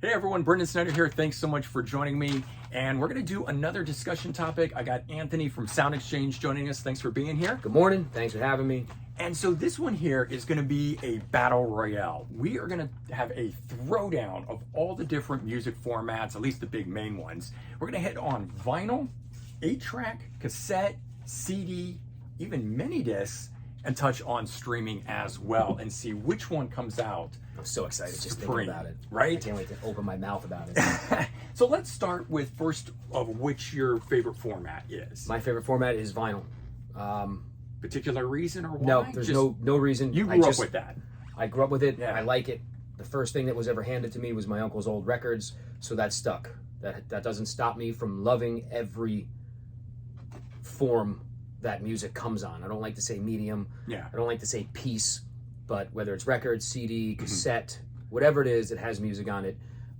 Hey everyone, Brendan Snyder here. Thanks so much for joining me. And we're going to do another discussion topic. I got Anthony from Sound Exchange joining us. Thanks for being here. Good morning. Thanks for having me. And so this one here is going to be a Battle Royale. We are going to have a throwdown of all the different music formats, at least the big main ones. We're going to hit on vinyl, 8-track, cassette, CD, even minidiscs, and touch on streaming as well and see which one comes out. I'm so excited just Supreme, thinking about it. Right? I can't wait to open my mouth about it. So let's start with first of which your favorite format is. My favorite format is vinyl. Particular reason or why? No, there's no reason. You grew up with that. I grew up with it. Yeah. I like it. The first thing that was ever handed to me was my uncle's old records, so that stuck. That doesn't stop me from loving every form that music comes on. I don't like to say medium. Yeah. I don't like to say piece, but whether it's record, CD, cassette, whatever it is that has music on it,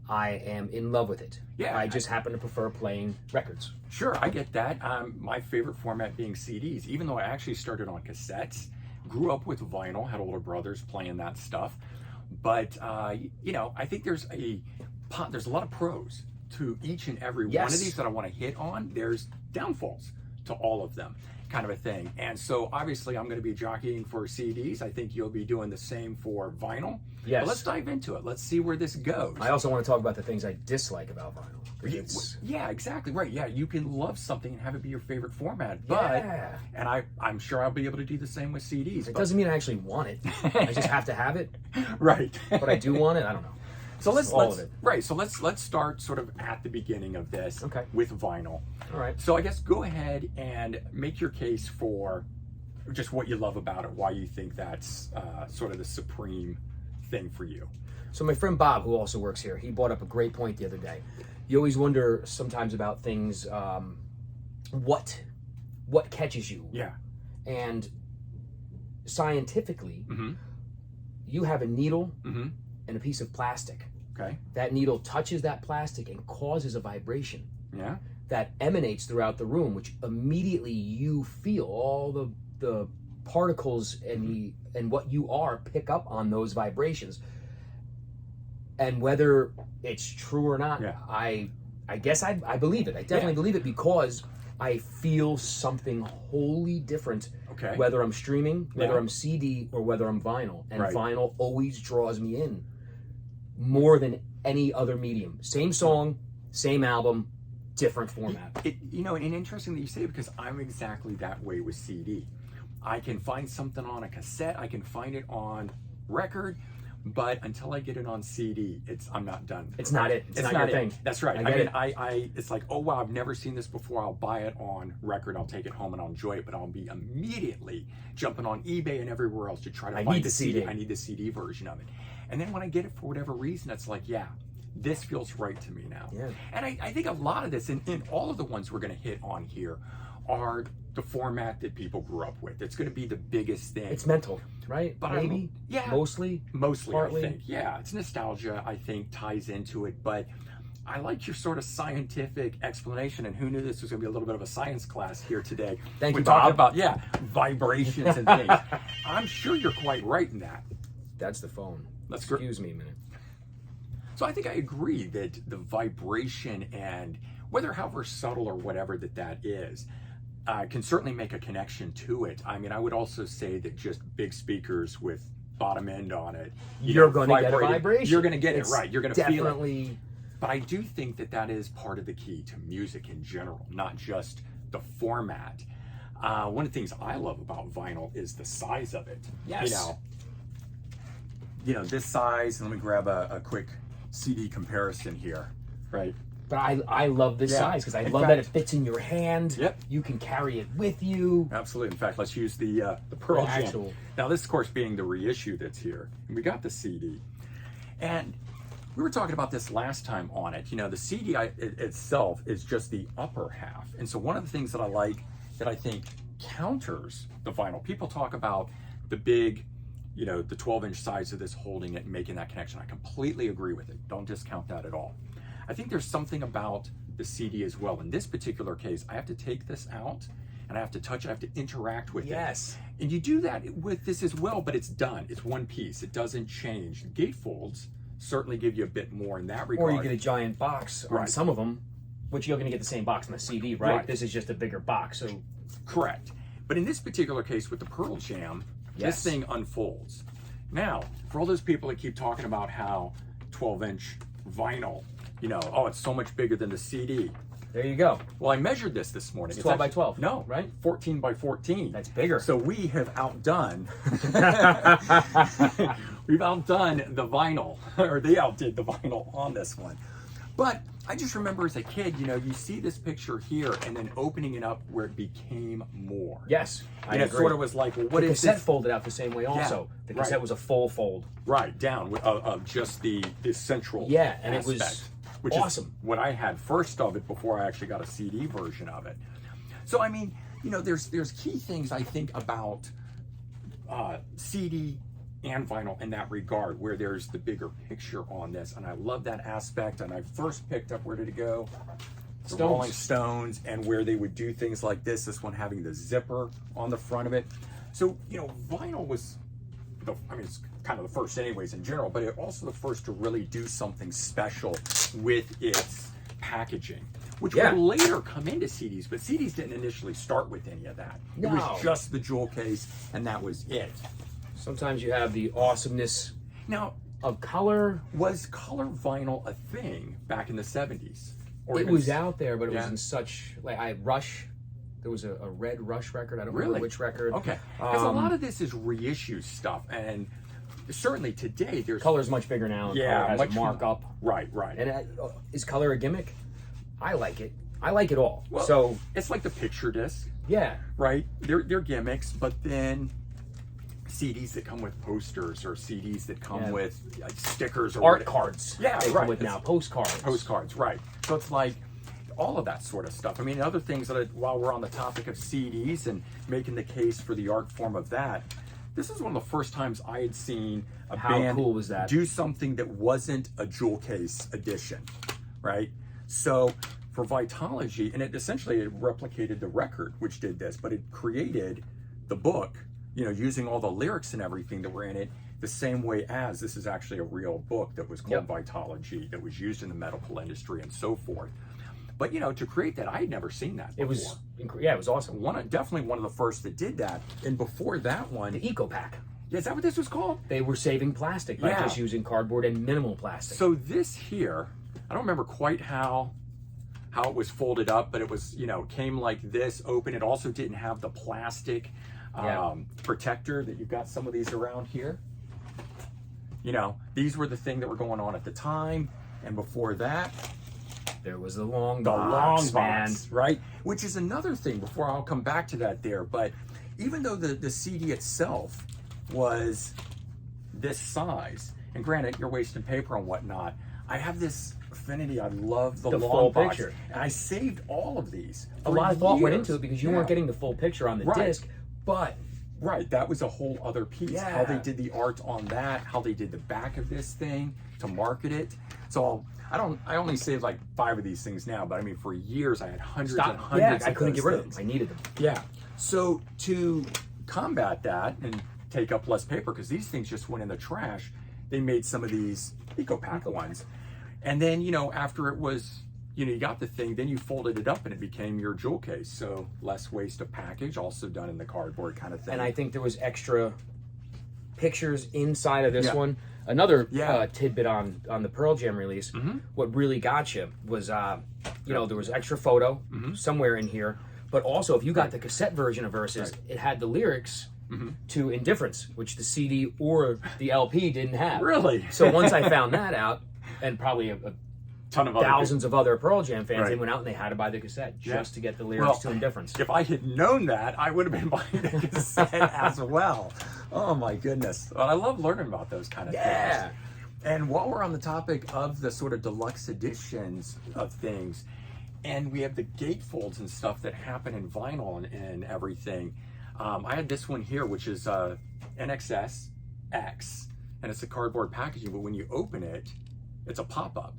I am in love with it. Yeah, I just happen to prefer playing records. Sure, I get that. My favorite format being CDs, even though I actually started on cassettes, grew up with vinyl, had older brothers playing that stuff. But, you know, I think there's a lot of pros to each and every one of these that I want to hit on. There's downfalls to all of them, kind of a thing. And so obviously I'm going to be jockeying for CDs. I think you'll be doing the same for vinyl. Yes. But let's dive into it. Let's see where this goes. I also want to talk about the things I dislike about vinyl. Yeah, exactly right. Yeah, you can love something and have it be your favorite format, but and I'm sure I'll be able to do the same with CDs. It doesn't mean I actually want it. I just have to have it. Right. But I do want it. I don't know. So let's of it. Right. So let's start sort of at the beginning of this with vinyl. All right. So I guess go ahead and make your case for just what you love about it, why you think that's sort of the supreme thing for you. So my friend Bob, who also works here, he brought up a great point the other day. You always wonder sometimes about things, what catches you? Yeah. And scientifically, you have a needle and a piece of plastic. Okay. That needle touches that plastic and causes a vibration. Yeah. That emanates throughout the room, which immediately you feel all the particles and what you are pick up on those vibrations. And whether it's true or not, I guess I believe it. I definitely believe it because I feel something wholly different. Okay. Whether I'm streaming, whether I'm CD, or whether I'm vinyl. And vinyl always draws me in more than any other medium. Same song, same album, different format. You know, and interesting that you say it because I'm exactly that way with CD. I can find something on a cassette, I can find it on record, but until I get it on CD, I'm not done. It's not it. It's not your thing. That's right. I it's like, oh wow, I've never seen this before. I'll buy it on record. I'll take it home and I'll enjoy it. But I'll be immediately jumping on eBay and everywhere else to try to find the CD. I need the CD version of it. And then when I get it for whatever reason, it's like, yeah, this feels right to me now. Yeah. And I think a lot of this, in all of the ones we're going to hit on here, are the format that people grew up with. It's going to be the biggest thing. It's mental, right? But maybe, mostly, partly. I think. Yeah, it's nostalgia. I think ties into it. But I like your sort of scientific explanation. And who knew this was going to be a little bit of a science class here today? Thank you, We're talking Bob. about vibrations and things. I'm sure you're quite right in that. That's the phone. Excuse me a minute. So I think I agree that the vibration and however subtle or whatever that is, can certainly make a connection to it. I mean, I would also say that just big speakers with bottom end on it, you're going to get a vibration. You're going to get it right. You're going to feel it. But I do think that is part of the key to music in general, not just the format. One of the things I love about vinyl is the size of it. Yes. You know, this size, and let me grab a quick CD comparison here, right? But I love this size because I love that it fits in your hand. Yep. You can carry it with you. Absolutely. In fact, let's use the Pearl Jam. Now, this, of course, being the reissue that's here. And we got the CD. And we were talking about this last time on it. You know, the CD itself is just the upper half. And so one of the things that I like that I think counters the vinyl, people talk about the big, you know, the 12-inch size of this holding it and making that connection. I completely agree with it. Don't discount that at all. I think there's something about the CD as well. In this particular case, I have to take this out and I have to touch it, I have to interact with it. And you do that with this as well, but it's done. It's one piece. It doesn't change. The gatefolds certainly give you a bit more in that regard. Or you get a giant box on Right. some of them, which you're going to get the same box on the CD, right? Right. This is just a bigger box. So Correct. But in this particular case with the Pearl Jam, Yes. this thing unfolds. Now, for all those people that keep talking about how 12-inch vinyl, you know, oh, it's so much bigger than the CD. there you go. Well, I measured this morning. It's 12 by 12. No, right? 14 by 14. That's bigger. So we have outdone, we've outdone the vinyl, or they outdid the vinyl on this one. But I just remember as a kid, you know, you see this picture here and then opening it up where it became more. Yes, I And it agree. sort of was like, well, what the is cassette this? folded out the same way also. The cassette right. was a full fold. Right, down of just the central Yeah, and it was aspect, which awesome. is what I had first of it before I actually got a CD version of it. So, I mean, you know, there's key things I think about CD and vinyl in that regard, where there's the bigger picture on this, and I love that aspect. And I first picked up, where did it go? The Stones. Rolling Stones, and where they would do things like this one having the zipper on the front of it. So, you know, vinyl was, I mean, it's kind of the first anyways in general, but it also the first to really do something special with its packaging, which Yeah. would later come into CDs, but CDs didn't initially start with any of that. It No. was just the jewel case, and that was it. Sometimes you have the awesomeness Now, of color. was color vinyl a thing back in the 70s? Or It even was out there, but it was Yeah. in such, like, Rush. There was a red Rush record. I don't remember Really? which record. Okay, because a lot of this is reissue stuff, and certainly today there's Color's much bigger now. And Yeah, color has much a markup. right. And is color a gimmick? I like it. I like it all. Well, so it's like the picture disc, yeah, right? They're gimmicks, but then CDs that come with posters, or CDs that come Yeah. with stickers, or art whatever. cards. Yeah, they right. come with now postcards. Postcards, right? So it's like all of that sort of stuff. I mean, other things that while we're on the topic of CDs and making the case for the art form of that, this is one of the first times I had seen a How band cool was that? do something that wasn't a jewel case edition, right? So for Vitology, and it essentially it replicated the record, which did this, but it created the book, you know, using all the lyrics and everything that were in it, the same way as this is actually a real book that was called Vitology, that was used in the medical industry and so forth. But, you know, to create that, I had never seen that before. It was, yeah, it was awesome. Definitely one of the first that did that. And before that one, The Eco Pack. is that what this was called? They were saving plastic by Yeah. just using cardboard and minimal plastic. So this here, I don't remember quite how it was folded up, but it was, you know, came like this, open. It also didn't have the plastic protector that you've got some of these around here. You know, these were the thing that were going on at the time. And before that, there was the long the box, long man. box, right? Which is another thing, before I'll come back to that there, but even though the CD itself was this size, and granted, you're wasting paper and whatnot, I have this affinity. I love the The long full box. picture. And I saved all of these. A for lot of thought went years. into it because you Yeah. weren't getting the full picture on the Right. disc, but Right, that was a whole other piece. Yeah. How they did the art on that, how they did the back of this thing to market it. So I only saved like 5 of these things now, but I mean for years I had hundreds and hundreds I of couldn't those get rid of things. them. I needed them. Yeah. So to combat that and take up less paper, because these things just went in the trash, they made some of these EcoPack ones. And then, you know, after it was, you know, you got the thing, then you folded it up and it became your jewel case. So less waste of package, also done in the cardboard kind of thing. And I think there was extra pictures inside of this Yeah. one. Another Yeah. tidbit on the Pearl Jam release. Mhm. What really got you was, you know, there was extra photo somewhere in here. But also, if you got the cassette version of Versus, it had the lyrics to Indifference, which the CD or the LP didn't have. Really? So once I found that out, and probably a ton of other thousands of other Pearl Jam fans, Right. they went out and they had to buy the cassette just to get the lyrics Well, to Indifference. If I had known that, I would have been buying the cassette as well. Oh my goodness. Well, I love learning about those kind of Yeah. things. And while we're on the topic of the sort of deluxe editions of things, and we have the gatefolds and stuff that happen in vinyl and everything, I had this one here, which is NXS-X, and it's a cardboard packaging, but when you open it, it's a pop-up.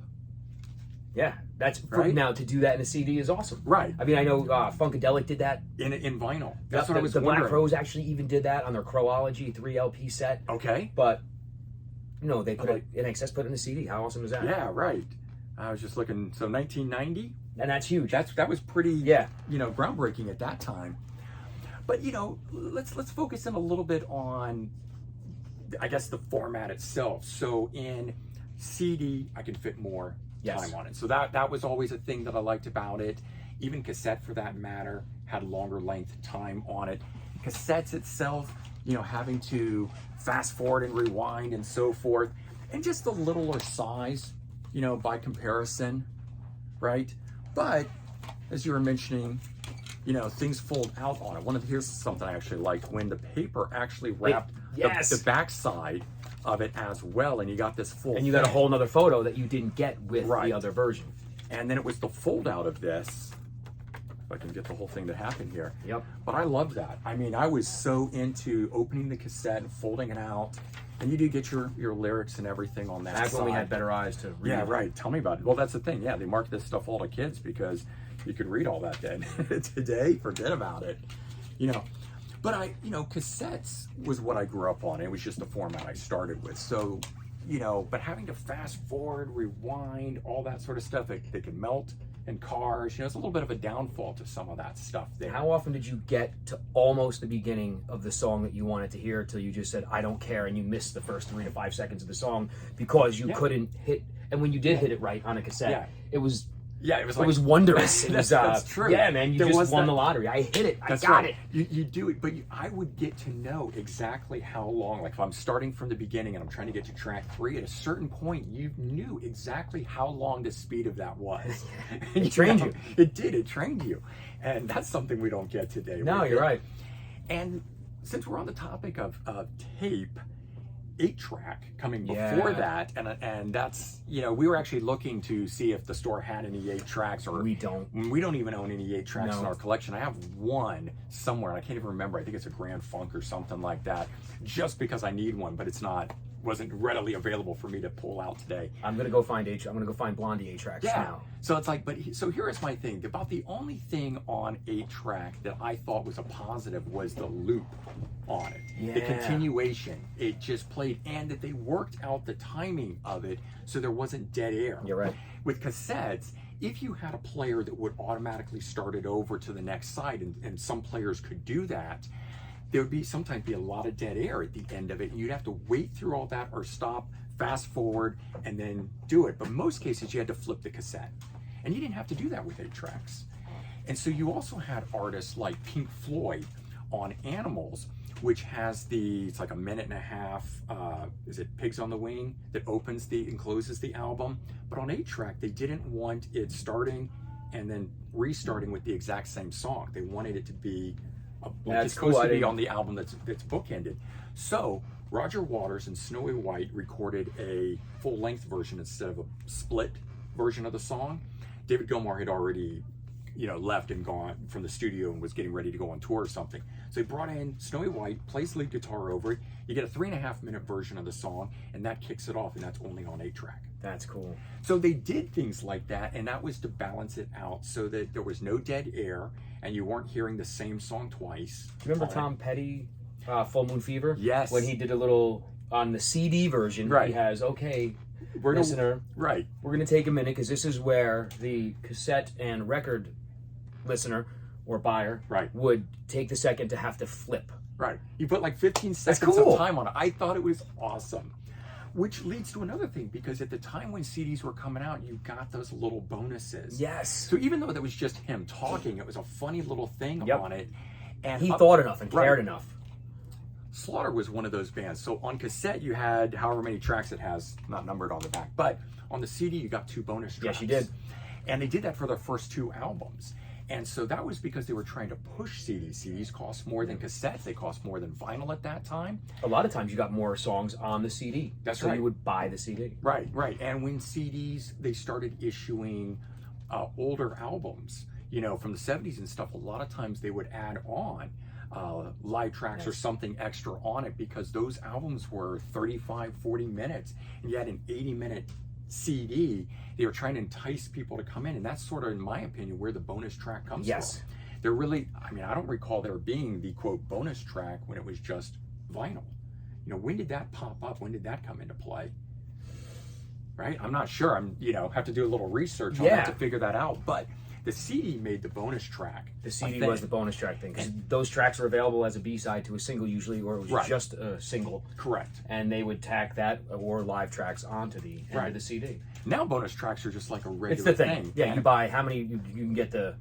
Yeah, that's Right? now to do that in a CD is awesome. Right. I mean, I know Funkadelic did that. In vinyl. That's what I was The Black wondering. Crowes actually even did that on their Crowology 3 LP set. Okay. But No, they put it in ACSS, put it in the CD. How awesome is that? Yeah, right. I was just looking. So 1990, and that's huge. That was pretty, yeah, groundbreaking at that time. But let's focus in a little bit on, I guess, the format itself. So in CD, I can fit more time on it. So that was always a thing that I liked about it. Even cassette, for that matter, had longer length time on it. Cassettes itself, having to fast forward and rewind and so forth, and just the littler size, by comparison, right? But as you were mentioning, things fold out on it. Here's something I actually liked, when the paper actually wrapped the back side of it as well, and you got this full. And you got a whole nother photo that you didn't get with the other version. And then it was the fold out of this. If I can get the whole thing to happen here. Yep. But I love that. I mean, I was so into opening the cassette and folding it out. And you do get your lyrics and everything on that Back side. when we had better eyes to read. Yeah, right. Tell me about it. Well, that's the thing. Yeah, they market this stuff all to kids because you could read all that then. Today, forget about it. But cassettes was what I grew up on. It was just the format I started with. So, but having to fast forward, rewind, all that sort of stuff, they can melt in cars. It's a little bit of a downfall to some of that stuff there. How often did you get to almost the beginning of the song that you wanted to hear till you just said, I don't care, and you missed the first 3 to 5 seconds of the song because you couldn't hit, and when you did hit it right on a cassette, it was... Yeah, it was wondrous. It was, that's true. Yeah, man, you just won the lottery. I hit it. I got it. You do it, but I would get to know exactly how long. Like if I'm starting from the beginning and I'm trying to get to track 3, at a certain point, you knew exactly how long the speed of that was. It trained you. It did. It trained you, and that's something we don't get today. No, you're right. And since we're on the topic of tape, 8-track coming before that, and that's we were actually looking to see if the store had any 8-tracks, or we don't even own any 8-tracks in our collection. I have one somewhere, and I can't even remember. I think it's a Grand Funk or something like that, just because I need one, but wasn't readily available for me to pull out today. I'm gonna go find Blondie 8-tracks now. So it's like, so here is my thing. About the only thing on 8-track that I thought was a positive was the loop on it. Yeah. The continuation. It just played, and that they worked out the timing of it so there wasn't dead air. You're right. With cassettes, if you had a player that would automatically start it over to the next side, and some players could do that, there would sometimes be a lot of dead air at the end of it, and you'd have to wait through all that or stop, fast forward, and then do it. But in most cases, you had to flip the cassette. And you didn't have to do that with 8-tracks. And so you also had artists like Pink Floyd on Animals, which has it's like a 1.5 minute, is it Pigs on the Wing, that opens and closes the album. But on 8-track, they didn't want it starting and then restarting with the exact same song. They wanted it to be it's supposed to be on the album that's bookended. So Roger Waters and Snowy White recorded a full-length version instead of a split version of the song. David Gilmour had already, left and gone from the studio and was getting ready to go on tour or something. So he brought in Snowy White, plays lead guitar over it. You get a 3.5 minute version of the song, and that kicks it off, and that's only on 8-track. That's cool. So they did things like that, and that was to balance it out so that there was no dead air and you weren't hearing the same song twice. Remember Tom Petty, Full Moon Fever? Yes. When he did a little, on the CD version, he has, listener, we're going to take a minute because this is where the cassette and record listener or buyer would take the second to have to flip. Right. You put like 15 seconds of time on it. I thought it was awesome. Which leads to another thing, because at the time when CDs were coming out, you got those little bonuses. Yes. So even though that was just him talking, it was a funny little thing on it. And he thought enough and cared enough. Slaughter was one of those bands. So on cassette, you had however many tracks it has, not numbered on the back. But on the CD, you got 2 bonus tracks. Yes, you did. And they did that for their first 2 albums. And so that was because they were trying to push CDs. CDs cost more than cassettes. They cost more than vinyl at that time. A lot of times you got more songs on the CD. That's so you would buy the CD. Right. And when CDs, they started issuing older albums, from the 70s and stuff, a lot of times they would add on live tracks or something extra on it, because those albums were 35, 40 minutes. And you had an 80-minute CD. They were trying to entice people to come in, and that's sort of, in my opinion, where the bonus track comes from. They're really, I don't recall there being the quote bonus track when it was just vinyl. when did that pop up? When did that come into play? Right? I'm not sure. I'm, have to do a little research on that to figure that out. But the CD made the bonus track. The CD was the bonus track thing, because those tracks were available as a B-side to a single usually, or it was just a single. Correct. And they would tack that or live tracks onto the end of the CD. Now bonus tracks are just like a regular It's the thing. Yeah, you buy how many, you can get the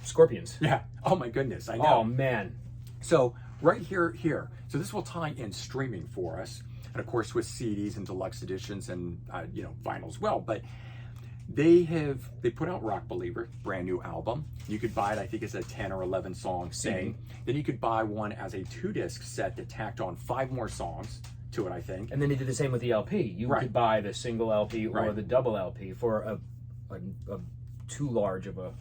Scorpions. Yeah. Oh my goodness, I know. Oh man. So right here. So this will tie in streaming for us. And of course with CDs and deluxe editions and vinyl as well. But they put out Rock Believer, brand new album. You could buy it, I think it's a 10 or 11 song thing. Then you could buy one as a 2-disc set that tacked on 5 more songs to it, I think. And then they did the same with the LP. You could buy the single LP or the double LP for a too large of a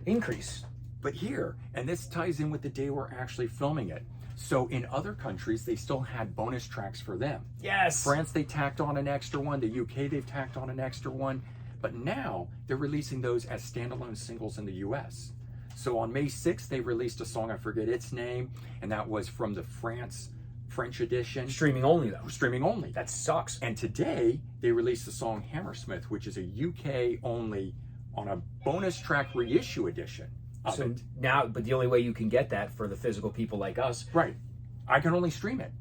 increase. But here, and this ties in with the day we're actually filming it. So in other countries, they still had bonus tracks for them. Yes. France, they tacked on an extra one. The UK, they've tacked on an extra one. But now they're releasing those as standalone singles in the US. So on May 6th, they released a song, I forget its name, and that was from the French edition. Streaming only, though. Streaming only. That sucks. And today, they released the song Hammersmith, which is a UK only on a bonus track reissue edition. So now, but the only way you can get that for the physical people like us, I can only stream it.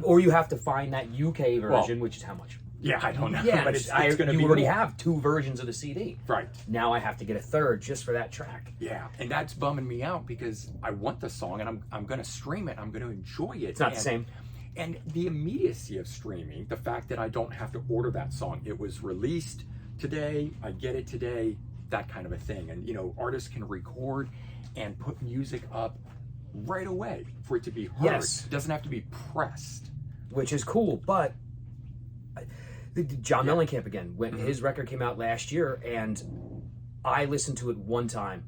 Or you have to find that UK version, which is how much? Yeah, I don't know. Yeah, but it's going to be. You already have 2 versions of the CD. Right. Now I have to get a 3rd just for that track. Yeah, and that's bumming me out because I want the song and I'm going to stream it. I'm going to enjoy it. It's not the same. And the immediacy of streaming, the fact that I don't have to order that song, it was released today, I get it today, that kind of a thing. And artists can record and put music up right away for it to be heard. Yes. It doesn't have to be pressed. Which is cool, but John Mellencamp again, when his record came out last year, and I listened to it one time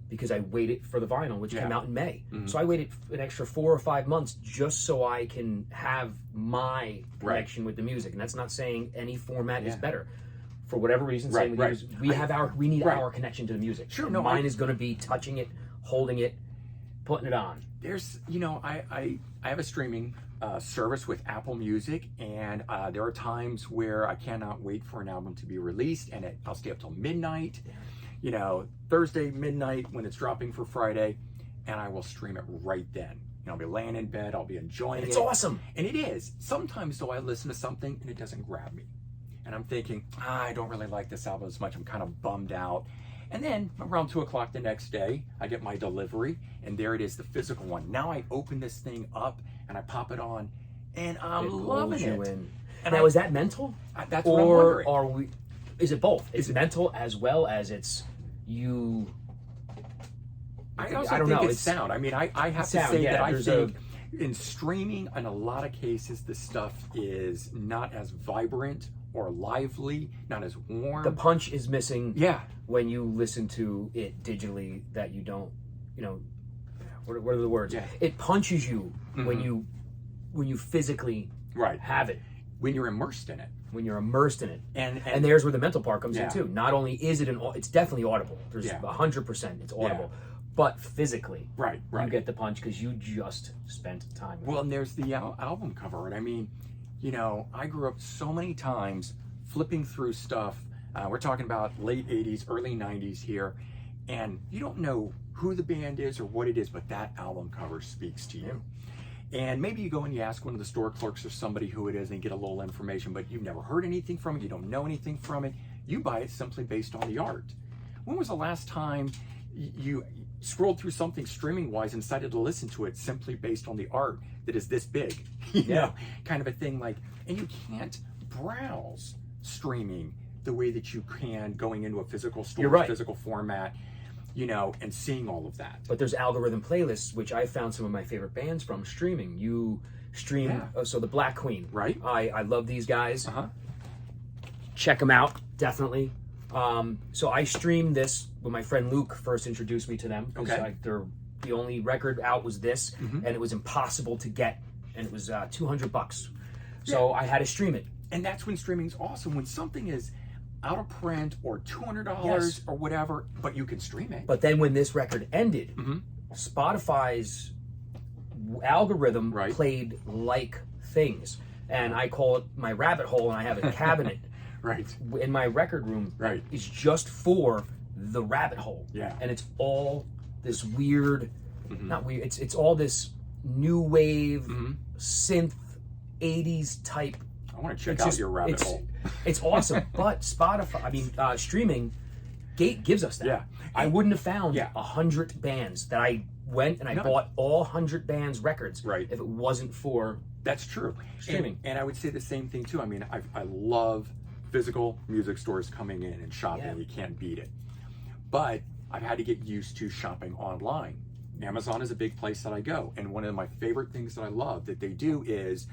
because I waited for the vinyl, which came out in May. So I waited an extra 4 or 5 months just so I can have my connection with the music. And that's not saying any format is better. For whatever reason, same with you, we need our connection to the music. Sure, and mine is going to be touching it, holding it, putting it on. There's, I have a streaming service with Apple Music, and there are times where I cannot wait for an album to be released, and I'll stay up till midnight, Thursday midnight when it's dropping for Friday, and I will stream it right then. I'll be laying in bed, I'll be enjoying it. It's awesome. And it is. Sometimes though I listen to something and it doesn't grab me. And I'm thinking, I don't really like this album as much. I'm kind of bummed out. And then around 2 o'clock the next day, I get my delivery, and there it is, the physical one. Now I open this thing up and I pop it on, and I'm loving it. And now, is that mental? That's what I'm wondering. Or are we? Is it both? Is it mental as well as it's you? I don't think it's sound. I mean, I have to say that I think in streaming, in a lot of cases, the stuff is not as vibrant or lively, not as warm. The punch is missing. Yeah. When you listen to it digitally, that you don't, what are the words? Yeah. It punches you when you physically have it. When you're immersed in it. When you're immersed in it. And there's where the mental part comes in too. Not only is it it's definitely audible. There's 100% it's audible. Yeah. But physically, you get the punch because you just spent time with it. Well, and there's the album cover. And I mean, I grew up so many times flipping through stuff. We're talking about late 80s, early 90s here. And you don't know who the band is or what it is, but that album cover speaks to you. And maybe you go and you ask one of the store clerks or somebody who it is and get a little information, but you've never heard anything from it. You don't know anything from it. You buy it simply based on the art. When was the last time you scrolled through something streaming-wise and decided to listen to it simply based on the art that is this big? You know, kind of a thing like, and you can't browse streaming the way that you can going into a physical store, physical format, and seeing all of that. But there's algorithm playlists, which I found some of my favorite bands from streaming. You stream, so the Black Queen. Right. I love these guys. Check them out, definitely. So I streamed this when my friend Luke first introduced me to them. Okay. The only record out was this, and it was impossible to get, and it was $200. So I had to stream it. And that's when streaming's awesome. When something is out of print or $200 or whatever, but you can stream it. But then when this record ended, Spotify's algorithm played like things, and I call it my rabbit hole, and I have a cabinet right in my record room. Right. It's just for the rabbit hole. Yeah. And it's all this weird, not weird. It's all this new wave synth 80s type. I want to check out your rabbit hole. It's awesome, but Spotify, streaming gives us that. Yeah. I wouldn't have found 100 bands that I went and I bought all 100 bands records if it wasn't for that's true streaming. And I would say the same thing too. I mean, I love physical music stores coming in and shopping. You can't beat it. But I've had to get used to shopping online. Amazon is a big place that I go, and one of my favorite things that I love that they do is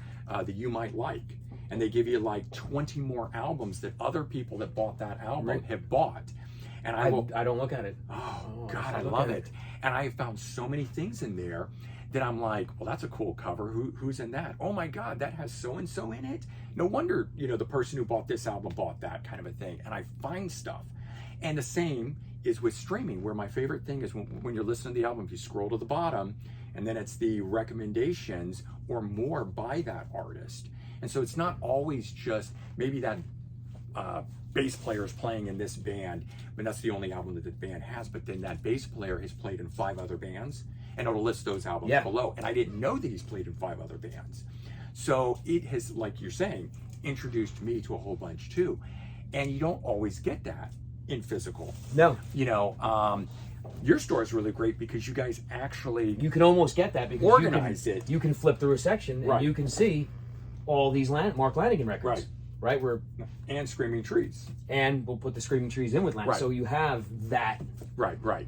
the You Might Like, and they give you like 20 more albums that other people that bought that album have bought. And I don't look at it. Oh God, I love it. And I have found so many things in there that I'm like, well, that's a cool cover. Who's in that? Oh my God, that has so and so in it. No wonder, the person who bought this album bought that, kind of a thing. And I find stuff. And the same is with streaming, where my favorite thing is when you're listening to the album, if you scroll to the bottom, and then it's the recommendations or more by that artist. And so it's not always just maybe that bass player is playing in this band, but that's the only album that the band has. But then that bass player has played in 5 other bands, and it'll list those albums below. And I didn't know that he's played in 5 other bands. So it has, like you're saying, introduced me to a whole bunch too. And you don't always get that in physical. No. Your store is really great because you guys actually you can almost get that because organize it. You can flip through a section and you can see all these Mark Lanigan records. Right. And Screaming Trees. And we'll put the Screaming Trees in with Lanigan. So you have that. Right.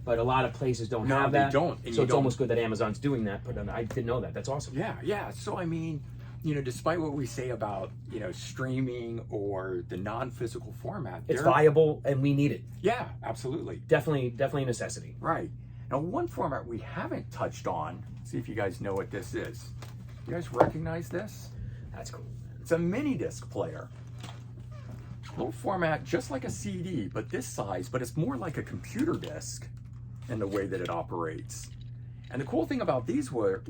But a lot of places don't have that. They don't. And so it's almost good that Amazon's doing that. But I didn't know that. That's awesome. Yeah. So I mean, despite what we say about, streaming or the non-physical format, it's viable and we need it. Yeah, absolutely. Definitely a necessity. Right. Now, one format we haven't touched on, see if you guys know what this is. You guys recognize this? That's cool. It's a mini disc player. Little format, just like a CD, but this size, but it's more like a computer disc in the way that it operates. And the cool thing about these were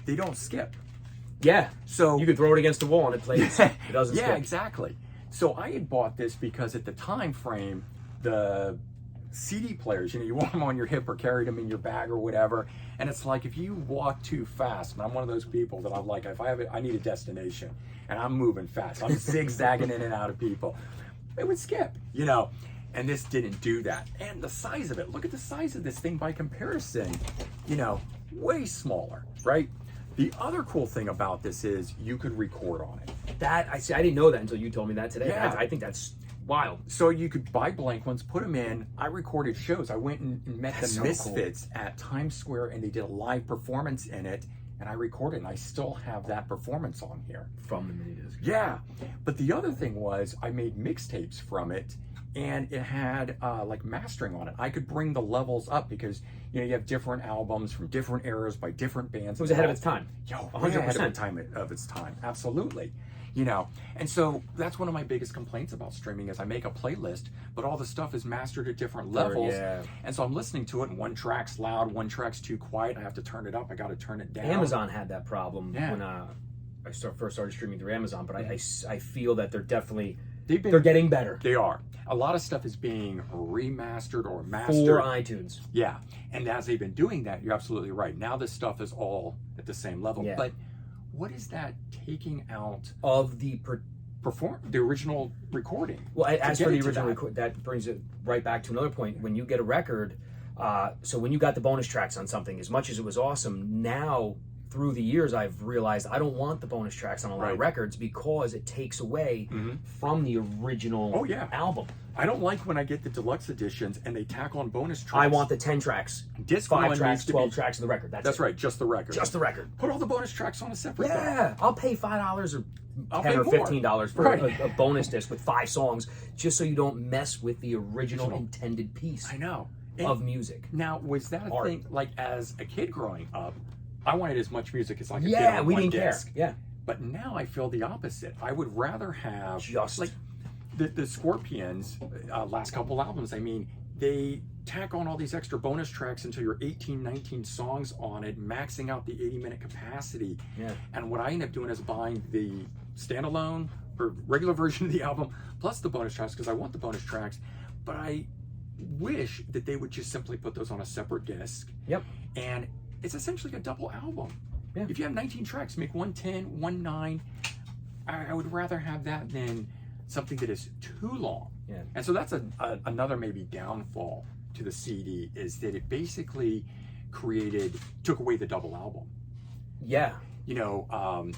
they don't skip. Yeah, so you could throw it against the wall and it plays. It doesn't skip. Yeah, exactly. So I had bought this because at the time frame, the CD players, you wore them on your hip or carried them in your bag or whatever. And it's like if you walk too fast, and I'm one of those people that I'm like, if I need a destination and I'm moving fast, I'm zigzagging in and out of people, it would skip, And this didn't do that. And the size of it, look at the size of this thing by comparison, way smaller, right? The other cool thing about this is you could record on it. I didn't know that until you told me that today. Yeah. I think that's wild. So you could buy blank ones, put them in. I recorded shows. I went and met the Misfits at Times Square, and they did a live performance in it, and I recorded, and I still have that performance on here. From the mini disc. Yeah. But the other thing was I made mixtapes from it, and it had like mastering on it. I could bring the levels up because you have different albums from different eras by different bands. It was ahead of its time. 100% ahead of its time. Absolutely. And so that's one of my biggest complaints about streaming is I make a playlist, but all the stuff is mastered at different levels. And so I'm listening to it, and one track's loud, one track's too quiet. I have to turn it up. I got to turn it down. Amazon had that problem when I first started streaming through Amazon, but I feel that they're getting better. They are. A lot of stuff is being remastered or mastered. For iTunes. Yeah. And as they've been doing that, you're absolutely right. Now this stuff is all at the same level. Yeah. But what is that taking out of the original recording? Well, as for the original recording, that brings it right back to another point. When you get a record, so when you got the bonus tracks on something, as much as it was awesome, now through the years, I've realized I don't want the bonus tracks on a lot of records because it takes away from the original album. I don't like when I get the deluxe editions and they tack on bonus tracks. I want the 10 tracks, Disc 5 tracks, 12 tracks of the record. That's right, just the record. Just the record. Put all the bonus tracks on a separate thing. I'll pay $5 or $10 or $15 for a bonus disc with 5 songs just so you don't mess with the original intended piece. I know. Of music. Now, was that a thing, like as a kid growing up, I wanted as much music as I could get on we one didn't disc. care. Yeah. But now I feel the opposite. I would rather have just like the Scorpions' last couple albums. I mean, they tack on all these extra bonus tracks until you're 18, 19 songs on it, maxing out the 80-minute capacity. Yeah. And what I end up doing is buying the standalone or regular version of the album plus the bonus tracks because I want the bonus tracks, but I wish that they would just simply put those on a separate disc. Yep. And it's essentially a double album. Yeah. If you have 19 tracks, make one 10, one 9. I would rather have that than something that is too long. Yeah. And so that's another maybe downfall to the CD is that it basically took away the double album. Yeah. You know,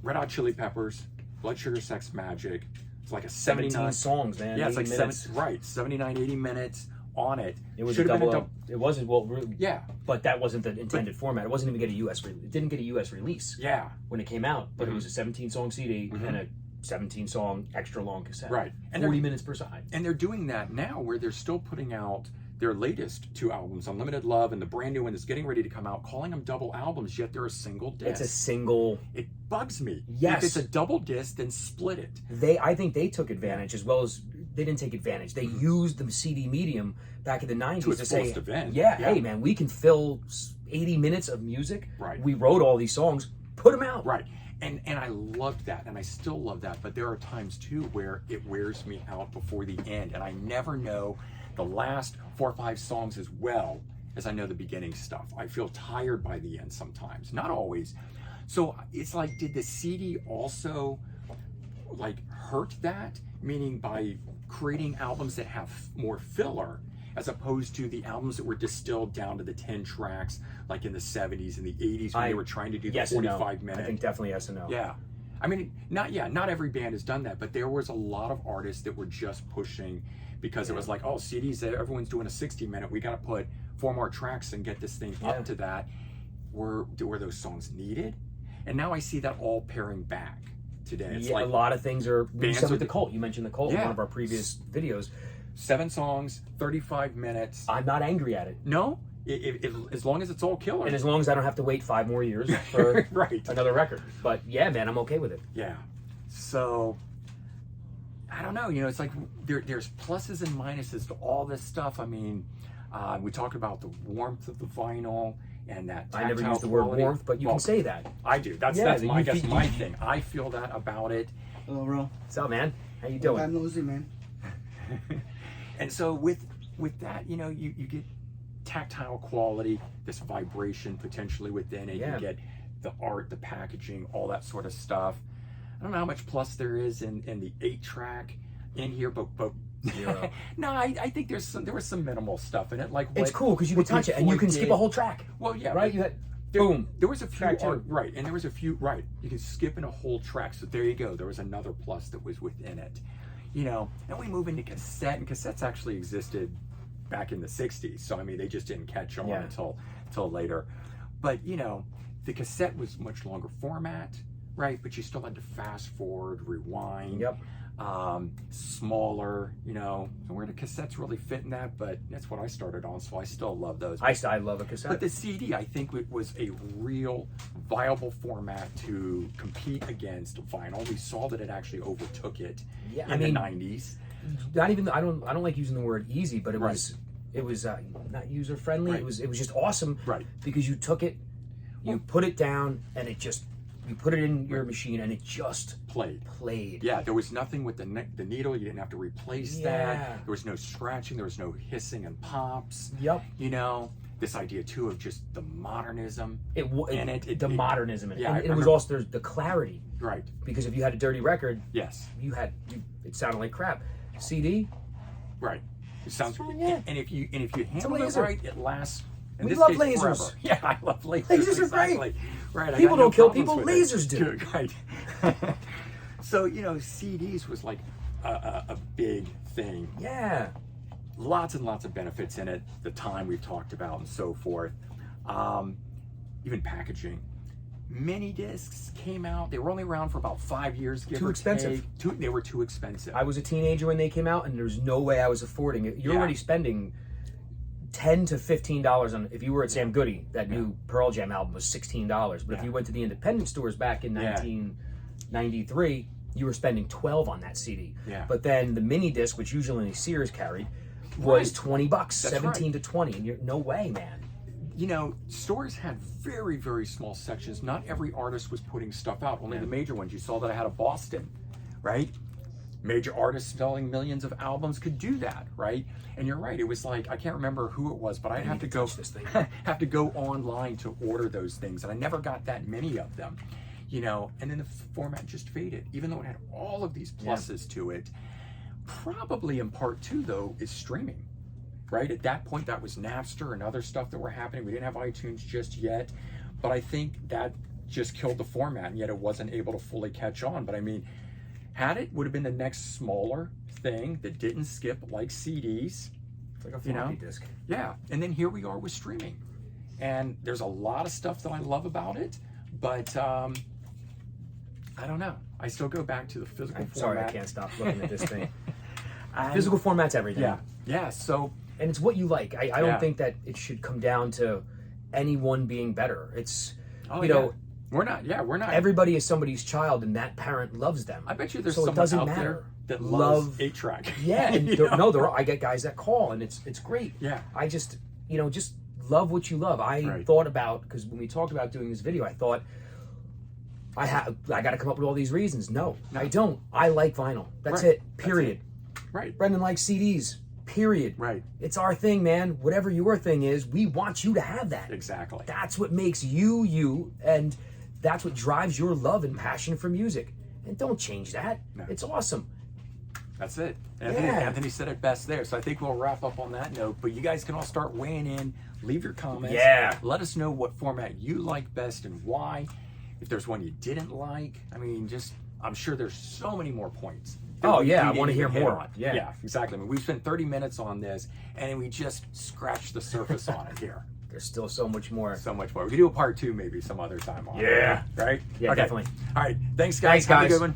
Red Hot Chili Peppers, Blood Sugar Sex Magic. It's like a 17 songs, man. Yeah, it's like 79, 80 minutes on it. It was a double. It wasn't well. Yeah, but that wasn't the intended format. It wasn't even get a US. It didn't get a US release. Yeah, when it came out, but it was a 17-song CD and a 17-song extra long cassette. Right, and 40 minutes per side. And they're doing that now, where they're still putting out their latest 2 albums, Unlimited Love and the brand new one that's getting ready to come out, calling them double albums, yet they're a single disc. It's a single. It bugs me. Yes. If it's a double disc, then split it. I think they took advantage as well as they didn't take advantage. They used the CD medium back in the 90s to say, yeah, hey man, we can fill 80 minutes of music. Right. We wrote all these songs, put them out. Right. And I loved that, and I still love that, but there are times too where it wears me out before the end, and I never know the last 4 or 5 songs as well as I know the beginning stuff. I feel tired by the end sometimes, not always. So it's like, did the CD also like hurt that? Meaning by creating albums that have more filler as opposed to the albums that were distilled down to the 10 tracks like in the 70s and the 80s when they were trying to do the 45 minute. I think definitely yes and no. Yeah. I mean, not every band has done that, but there was a lot of artists that were just pushing because it was like, oh, CDs, everyone's doing a 60-minute. We got to put 4 more tracks and get this thing up to that. Were those songs needed? And now I see that all paring back today. It's like a lot of things are. We bands said with the Cult. You mentioned the Cult in one of our previous videos. 7 songs, 35 minutes. I'm not angry at it. No, as long as it's all killer. And as long as I don't have to wait 5 more years for another record. But yeah, man, I'm okay with it. Yeah. So I don't know. You know, it's like there's pluses and minuses to all this stuff. I mean, we talked about the warmth of the vinyl and that tactile I never used the word warmth, but you can say that. I do. That's my thing. I feel that about it. Hello, bro. What's up, man? How you doing? I'm nosy, man. And so with that, you know, you get tactile quality, this vibration potentially within it. You get the art, the packaging, all that sort of stuff. I don't know how much plus there is in the 8-track in here, but no, I think there was some minimal stuff in it. Like it's cool because you can touch it and you can skip a whole track. Well, yeah, right. You had boom. There was a few and there was a few you can skip in a whole track. So there you go. There was another plus that was within it. You know, and we move into cassette, and cassettes actually existed back in the 60s. So I mean, they just didn't catch on until later. But you know, the cassette was much longer format, right? But you still had to fast forward, rewind. Yep. Smaller, you know. So where do cassettes really fit in that? But that's what I started on, so I still love those. I love a cassette. But the CD, I think, was a real viable format to compete against vinyl. We saw that it actually overtook it in the 90s. Not even I don't like using the word easy, but it was not user friendly. It was just awesome, because you took it, you put it down, and you put it in your machine and it just played. Yeah, there was nothing with the needle. You didn't have to replace that. There was no scratching. There was no hissing and pops. Yep. You know, this idea too of just the modernism the modernism in it. Yeah, and it was also the clarity. Right. Because if you had a dirty record, yes, it sounded like crap. CD, right. It sounds and if you handle it right, it lasts. We love lasers. Forever. Yeah, I love lasers. Lasers are great. Right. People don't kill people. Lasers do. Right. So, you know, CDs was like a big thing. Yeah. Lots and lots of benefits in it. The time we've talked about and so forth. Even packaging. Mini discs came out. They were only around for about 5 years. Too expensive. They were too expensive. I was a teenager when they came out, and there's no way I was affording it. You're already spending $10 to $15 on. If you were at Sam Goody, that new Pearl Jam album was $16. But if you went to the independent stores back in 1993, you were spending $12 on that CD. Yeah. But then the mini disc, which usually only Sears carried, was $20, That's 17 right. to 20, and you're no way, man. You know, stores had very, very small sections. Not every artist was putting stuff out, only the major ones. You saw that I had a Boston, right? Major artists selling millions of albums could do that, right? And you're right, it was like, I can't remember who it was, but I'd have to go this thing. have to go online to order those things, and I never got that many of them, you know. And then the format just faded, even though it had all of these pluses to it. Probably in part too, though, is streaming, right? At that point, that was Napster and other stuff that were happening. We didn't have iTunes just yet, but I think that just killed the format, and yet it wasn't able to fully catch on. But I mean, had it, would have been the next smaller thing that didn't skip like CDs. It's like a floppy disk. Yeah, and then here we are with streaming. And there's a lot of stuff that I love about it, but I don't know. I still go back to the physical format. Sorry, I can't stop looking at this thing. Physical format's everything. Yeah, so... And it's what you like. I don't Yeah. think that it should come down to anyone being better. It's, Oh, you know... We're not. Everybody is somebody's child, and that parent loves them. I bet you there's so it someone doesn't out matter. there that loves 8-track. Yeah, and I get guys that call, and it's great. Yeah. I just, you know, just love what you love. I thought about, because when we talked about doing this video, I thought, I got to come up with all these reasons. No, I don't. I like vinyl. That's it. Period. That's it. Right. Brendan likes CDs. Period. Right. It's our thing, man. Whatever your thing is, we want you to have that. Exactly. That's what makes you, you, and that's what drives your love and passion for music. And don't change that. No. It's awesome. That's it. Anthony said it best there. So I think we'll wrap up on that note. But you guys can all start weighing in. Leave your comments. Yeah. Let us know what format you like best and why. If there's one you didn't like, I mean, I'm sure there's so many more points. Oh, yeah, I want to hear more. Yeah, exactly. I mean, we've spent 30 minutes on this, and we just scratched the surface on it here. There's still so much more. So much more. We can do a part 2 maybe some other time on it. Yeah. Right? Yeah, Okay. definitely. All right. Thanks, guys. Thanks, guys. Have a good one.